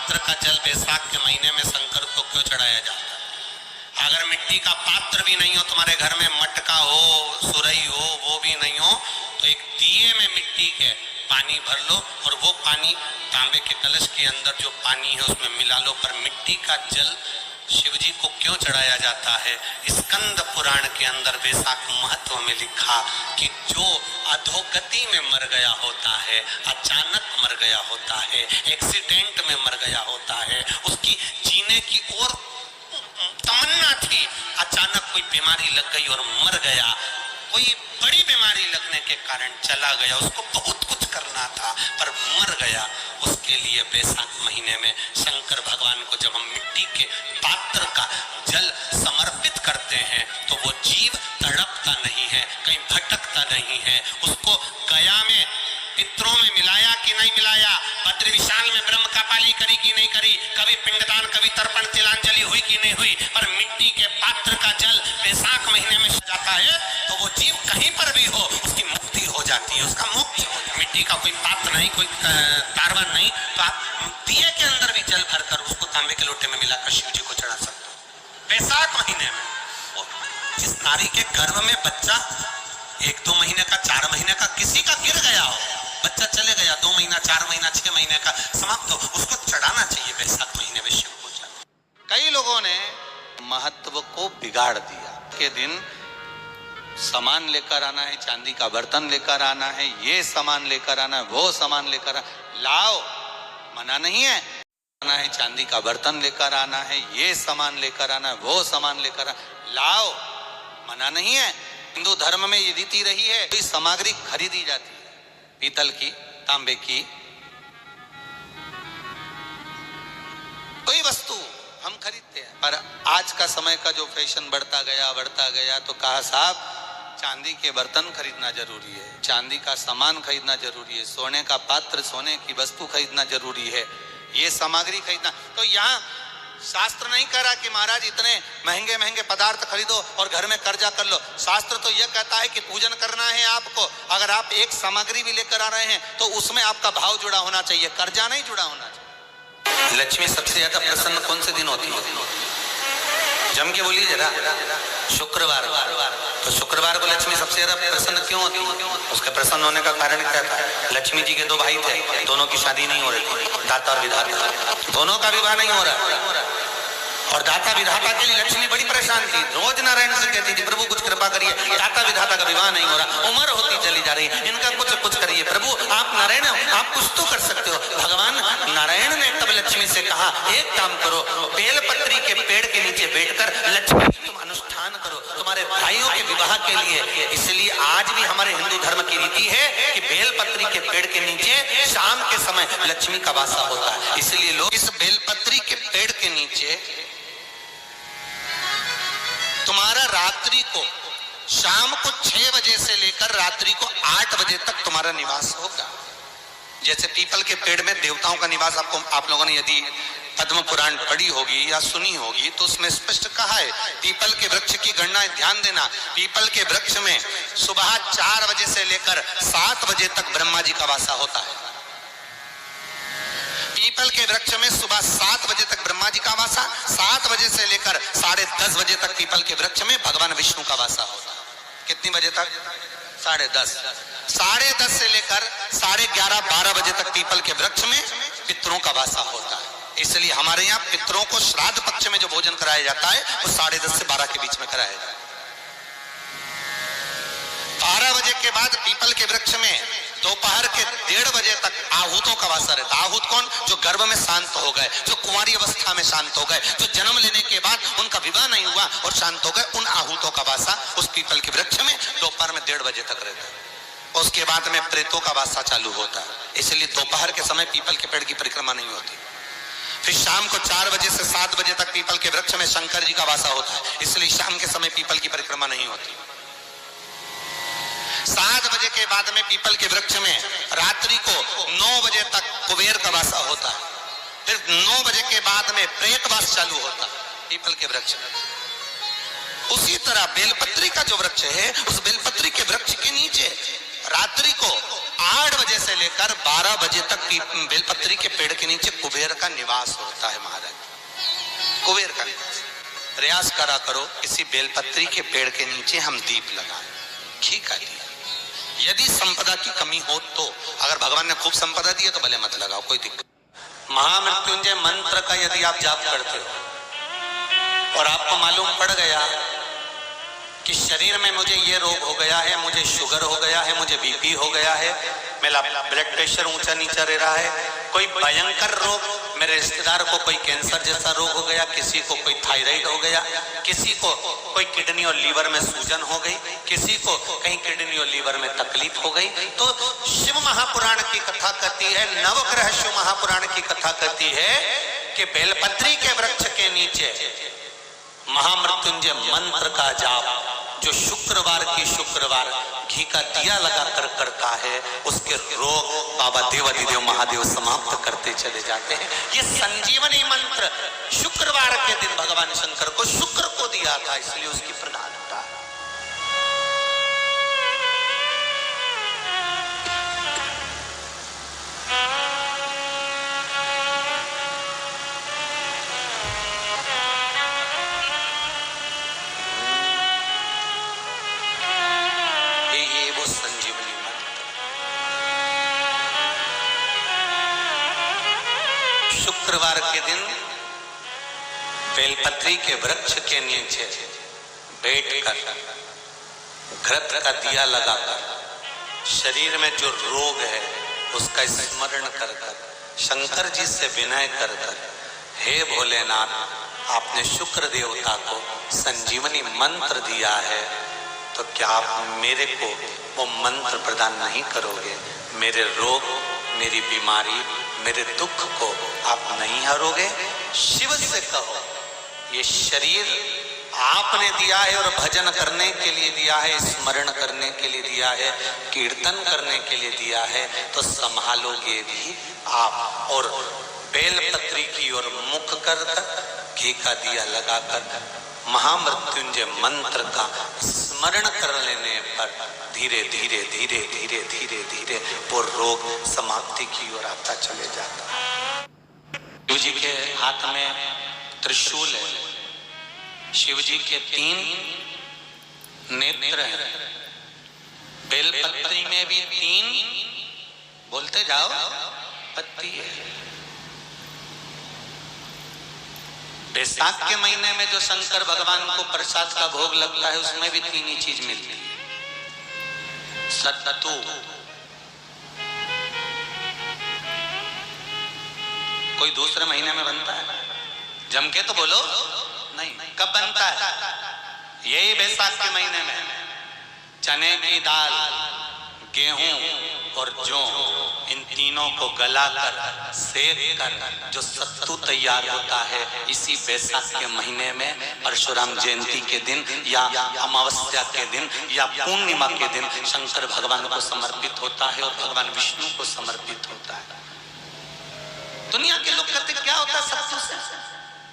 पात्र का जल बैसाख के महीने में शंकर को क्यों चढ़ाया जाता है? अगर मिट्टी का पात्र भी नहीं हो, तुम्हारे घर में मटका हो, सुरई हो, वो भी नहीं हो, तो एक दिए में मिट्टी के पानी भर लो और वो पानी तांबे के कलश के अंदर जो पानी है उसमें मिला लो। पर मिट्टी का जल शिवजी को क्यों चढ़ाया जाता है? स्कंद पुराण के अंदर बैसाख महत्व में लिखा कि जो अधोगति में मर गया होता है, अचानक मर गया होता है, एक्सीडेंट में मर गया होता है, उसकी जीने की और तमन्ना थी, अचानक कोई बीमारी लग गई और मर गया, कोई बड़ी बीमारी लगने के कारण चला गया, उसको बहुत कुछ करना था पर मर गया, उसके लिए बैसाख महीने में शंकर भगवान को जब हम मिट्टी के पात्र का जल समर्पित करते हैं तो वो जीव तड़पता नहीं है, कहीं भटकता नहीं है। उसको गया में पितरों में मिलाया कि नहीं मिलाया, भद्र विशाल में ब्रह्म का पाली करी कि नहीं करी, कभी पिंडदान, कभी तर्पण, तिलांजलि हुई कि नहीं हुई, पर मिट्टी के पात्र का जल बैसाख महीने में जाता है तो वो जीव कहीं पर भी हो उसकी मुक्ति हो जाती है, उसका मुक्ति। मिट्टी का कोई पात्र नहीं, कोई तारवन नहीं, तो आप दिए के अंदर भी जल भरकर उसको तांबे के लोटे में मिलाकर शिव जी को चढ़ा सकते हो बैसाख महीने में। जिस नारी के गर्भ में बच्चा 1-2 महीने का, 4 महीने का किसी का गिर गया हो, बच्चा चले गया, 2 महीना, 4 महीना, 6 महीने का समाप्त हो, उसको चढ़ाना चाहिए बैसाख महीने में शिव को। कई लोगों ने महत्व को बिगाड़ दिया के दिन सामान लेकर आना है, चांदी का बर्तन लेकर आना है, ये सामान लेकर आना है, वो सामान लेकर लाओ, मना नहीं है, आना है, चांदी का बर्तन लेकर आना है, ये सामान लेकर आना है, वो सामान लेकर लाओ, मना नहीं है। हिंदू धर्म में ये रीति रही है, कोई सामग्री खरीदी जाती है, पीतल की, तांबे की, कोई वस्तु हम खरीदते हैं, पर आज का समय का जो फैशन बढ़ता गया तो कहा साहब चांदी के बर्तन खरीदना जरूरी है, चांदी का सामान खरीदना जरूरी है, सोने का पात्र, सोने की वस्तु खरीदना जरूरी है, ये सामग्री खरीदना। तो यहाँ शास्त्र नहीं कह रहा कि महाराज इतने महंगे महंगे पदार्थ खरीदो और घर में कर्जा कर लो। शास्त्र तो यह कहता है कि पूजन करना है आपको, अगर आप एक सामग्री भी लेकर आ रहे हैं तो उसमें आपका भाव जुड़ा होना चाहिए, कर्जा नहीं जुड़ा होना चाहिए। लक्ष्मी सबसे ज्यादा प्रसन्न कौन से दिन होती है? जम के बोलिए जरा। शुक्रवार। तो शुक्रवार को लक्ष्मी सबसे ज्यादा प्रसन्न क्यों होती है? उसके प्रसन्न होने का कारण क्या था? लक्ष्मी जी के 2 भाई थे, दोनों की शादी नहीं हो रही थी, दाता और विधाता, दोनों का विवाह नहीं हो रहा, और दाता विधाता के लिए लक्ष्मी बड़ी परेशान थी, रोज नारायण से कहती थी प्रभु कुछ कृपा करिए, दाता विधाता का विवाह नहीं हो रहा, उम्र होती चली जा रही, इनका कुछ करिए प्रभु, आप नारायण आप कुछ तो कर सकते हो। भगवान नारायण ने तब लक्ष्मी से कहा एक काम करो, बेलपत्री के पेड़ के नीचे बैठकर लक्ष्मी तुम अनुष्ठान करो तुम्हारे भाइयों के विवाह के लिए। इसलिए आज भी हमारे हिंदू धर्म की रीति है कि बेलपत्री के पेड़ के नीचे शाम के समय लक्ष्मी का वासा होता है, इसलिए लोग इस बेलपत्री के पेड़ के नीचे तुम्हारा रात्रि को शाम को 6 बजे से लेकर रात्रि को 8 बजे तक तुम्हारा निवास होगा। जैसे पीपल के पेड़ में देवताओं का निवास आप लोगों ने यदि पद्म पुराण पढ़ी होगी या सुनी होगी तो उसमें स्पष्ट कहा है। पीपल के वृक्ष की गणना ध्यान देना, पीपल के वृक्ष में सुबह 4 बजे से लेकर 7 बजे तक ब्रह्मा जी का वासा होता है। पीपल के वृक्ष में सुबह 7 बजे तक ब्रह्मा जी का वासा, 7 बजे से लेकर 10:30 बजे तक पीपल के वृक्ष में भगवान विष्णु का वासा होता है। कितनी बजे तक? 10:30। 10:30 से लेकर 11:30 12 बजे तक पीपल के वृक्ष में पितरों का वासा होता है। इसलिए हमारे यहाँ पितरों को श्राद्ध पक्ष में जो भोजन कराया जाता है वो 10:30 से 12 के बीच में कराया जाता है। 12 बजे के बाद पीपल के वृक्ष में दोपहर के 1:30 बजे तक आहूतों का वासा रहता है। आहूत कौन? जो गर्भ में शांत हो गए, जो कुंवारी अवस्था में शांत हो गए, जो जन्म लेने के बाद उनका विवाह नहीं हुआ और शांत हो गए, उन आहूतों का वासा उस पीपल के वृक्ष में दोपहर में 1:30 बजे तक रहता है। उसके बाद में प्रेतों का वासा चालू होता है, इसलिए दोपहर के समय पीपल के पेड़ की परिक्रमा नहीं होती। फिर शाम को 4 बजे से 7 बजे तक पीपल के वृक्ष में शंकर जी का वासा होता है, इसलिए शाम के समय पीपल की परिक्रमा नहीं होती। 7 बजे के बाद में पीपल के वृक्ष में रात्रि को 9 बजे तक कुबेर का वासा होता है। फिर 9 बजे के बाद में प्रेतवास चालू होता है पीपल के वृक्ष में। उसी तरह बेलपत्री का जो वृक्ष है, उस बेलपत्री के वृक्ष के नीचे रात्रि को 8 बजे से लेकर लेकर 12 बजे तक बेलपत्री के पेड़ के नीचे कुबेर का निवास होता है महाराज, कुबेर का निवास। प्रयास करा करो किसी बेलपत्री के पेड़ के नीचे हम दीप लगाएं, घी का दिया। यदि संपदा की कमी हो तो, अगर भगवान ने खूब संपदा दी है तो भले मत लगाओ, कोई दिक्कत। महामृत्युंजय मंत्र का यदि आप जाप करते हो और आपको मालूम पड़ गया कि शरीर में मुझे ये रोग हो गया है, मुझे शुगर हो गया है, मुझे बीपी हो गया है, मेरा ब्लड प्रेशर ऊंचा नीचा रह रहा है, कोई भयंकर रोग, मेरे रिश्तेदार को कोई कैंसर जैसा रोग हो गया, किसी को कोई थायराइड हो गया, किसी को कोई किडनी और लीवर में सूजन हो गई, किसी को कहीं किडनी और लीवर में तकलीफ हो गई, तो शिव महापुराण की कथा कहती है, नवग्रह शिव महापुराण की कथा कहती है कि बेलपत्री के वृक्ष के नीचे महामृत्युंजय मंत्र का जाप जो शुक्रवार की शुक्रवार घी का दिया लगा कर करता है, उसके रोग बाबा देवाधिदेव महादेव समाप्त करते चले जाते हैं। ये संजीवनी मंत्र शुक्रवार के दिन भगवान शंकर को शुक्र को दिया था, इसलिए उसकी प्रधानता है। शुक्रवार के दिन बेलपत्री के वृक्ष के नीचे बैठकर घृत का दिया लगाकर शरीर में जो रोग है उसका स्मरण कर कर शंकर जी से विनय कर कर, हे भोलेनाथ, आपने शुक्र देवता को संजीवनी मंत्र दिया है, तो क्या आप मेरे को वो मंत्र प्रदान नहीं करोगे? मेरे रोग, मेरी बीमारी, मेरे दुख को आप नहीं हरोगे? शिव से कहो, ये शरीर आपने दिया है और भजन करने के लिए दिया है, स्मरण करने के लिए दिया है, कीर्तन करने के लिए दिया है, तो संभालोगे भी आप। और बेलपत्री की ओर मुख कर घी का दिया लगाकर महामृत्युंजय मंत्र का स्मरण कर लेने पर धीरे धीरे धीरे धीरे धीरे धीरे वो रोग समाप्ति की ओर आता चले जाता है। शिव जी के हाथ में त्रिशूल है, शिव जी के 3 नेत्र हैं, बेलपत्री में भी 3 बोलते जाओ पत्ती है। बैसाख के महीने में जो शंकर भगवान को प्रसाद का भोग लगता है उसमें भी 3 ही चीज मिलती है, सत्तू, कोई दूसरे महीने में बनता है? जम के तो बोलो नहीं, कब बनता है? यही बैसाख के महीने में। चने की दाल, गेहूं और जौ, इन तीनों को गलाकर सेक कर जो सत्तू तैयार होता है, इसी बैसाख के महीने में परशुराम जयंती के दिन या अमावस्या के दिन या पूर्णिमा के दिन शंकर भगवान को समर्पित होता है और भगवान विष्णु को समर्पित होता है। दुनिया के लोग कहते क्या होता है सत्तू से?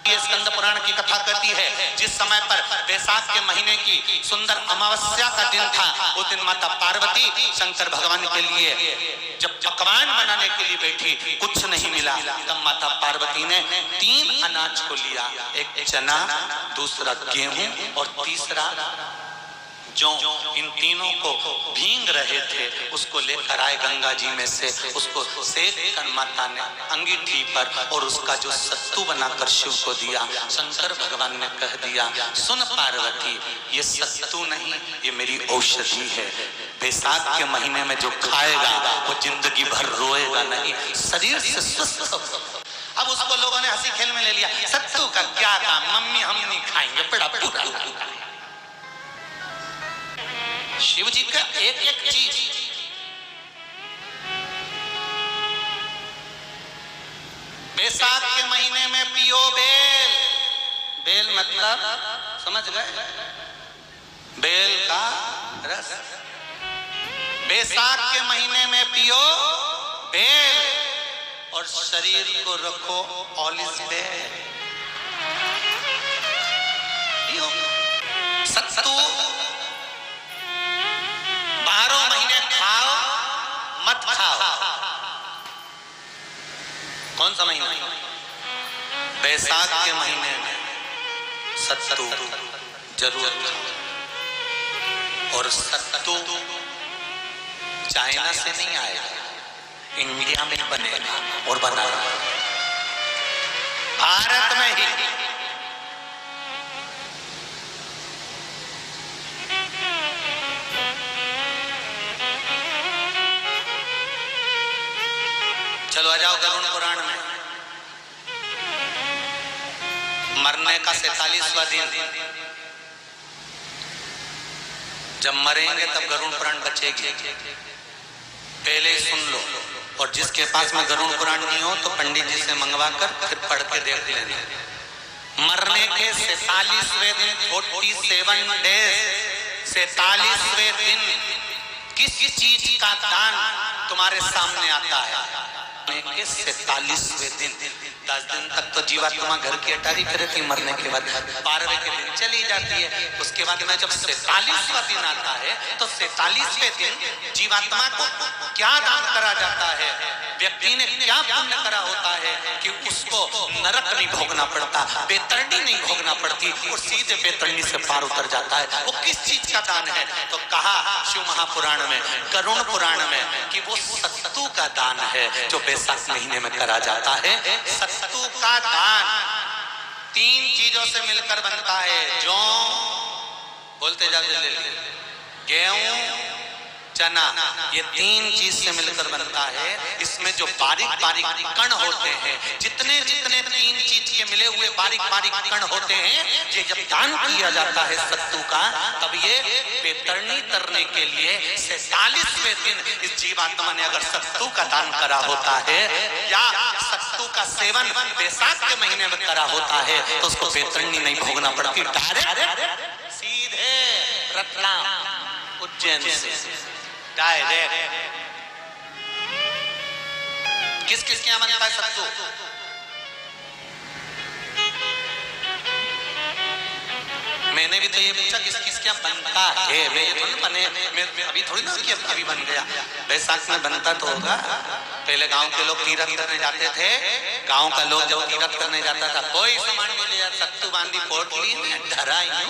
ये स्कंद पुराण की कथा कहती है, जिस समय पर बैसाख के महीने की सुंदर अमावस्या का दिन था, उस दिन माता पार्वती शंकर भगवान के लिए जब पकवान बनाने के लिए बैठी, कुछ नहीं मिला, तब माता पार्वती ने 3 अनाज को लिया, एक चना, दूसरा गेहूं और तीसरा जो इन तीनों को भींग रहे थे उसको लेकर आए गंगा जी में से, उसको सेक कर माता ने अंगीठी पर और उसका जो सत्तू बनाकर शिव को दिया। शंकर भगवान ने कह दिया, सुन पार्वती, ये सत्तू नहीं, ये मेरी औषधि है। बैसाख के महीने में जो खाएगा वो जिंदगी भर रोएगा नहीं, शरीर से स्वस्थ। अब उसको लोगों ने हंसी खेल में ले लिया, सत्तू का क्या काम, मम्मी हम नहीं खाएंगे, बड़ा पूरा। शिव जी का एक एक चीज बैसाख के महीने में पियो बेल, बेल मतलब समझ गए, बेल का रस। बैसाख के महीने में पियो बेल और शरीर को रखो ऑलिव बेल। सत्तू 12 महीने खाओ मत खाओ, बैसाख के महीने में सत्तू जरूर खाओ। और सत्तू चाइना से नहीं आएगा, इंडिया में बनेगा और बना भारत में ही। चलो आ जाओ गरुड़ पुराण में। मरने का 47वां दिन, जब मरेंगे तब गरुड़ पुराण बचेगी। पहले ही सुन लो, और जिसके पास में गरुड़ पुराण नहीं हो तो पंडित जी से मंगवा कर फिर पढ़ के देख लेना। मरने के 47वें दिन, 47 डेज, 47वें दिन किस चीज का दान तुम्हारे सामने आता है? 47वें दिन, 10 दिन तक तो जीवात्मा घर की अटारी करे थी, मरने के बाद 12वें के दिन चली जाती है। उसके बाद में जब 47वां दिन आता है तो 47वें दिन जीवात्मा को क्या दान करा जाता है? व्यक्ति ने क्या पुण्य करा होता है कि उसको नरक नहीं भोगना पड़ता, बेतरनी नहीं भोगना पड़ती और सीधे बेतरनी से पार उतर जाता है। वो किस चीज का दान है? तो कहा शिव महापुराण में, गरुड़ पुराण में कि वो सत्तू का दान है जो बैसाख महीने में करा जाता है। सत्तू का दान 3 चीजों से मिलकर बनता है। जौ, बोलते जाओ जल्दी, गेहूं, चना, ये 3 चीज से मिलकर बनता है। इसमें जो बारीक बारीक कण होते हैं, जितने 3 चीज के मिले हुए बारीक बारीक कण होते हैं, ये जब दान किया जाता है सत्तू का, तब ये बेतरनी तरने के लिए 47वें दिन इस जीवात्मा ने अगर सत्तू का दान करा होता है या सत्तू का सेवन बैसाख के महीने में करा होता है तो उसको बेतरनी नहीं भोगना पड़ती, डायरेक्ट सीधे रतलाम उज्जैन से डायरेक्ट। किस किस के यहाँ बनता है सत्तू? मैंने भी तो ये पूछा किस किस क्या बनता है। मैं ये थोड़ी बने, मैं अभी थोड़ी ना कि अभी बन गया। बैसाख में बनता तो होगा। पहले गांव के लोग तीरथ करने जाते थे। गांव का लोग जब तीरथ करने जाता था, कोई सामान नहीं ले जाता, सत्तू बांधी पोटली में धरा यूं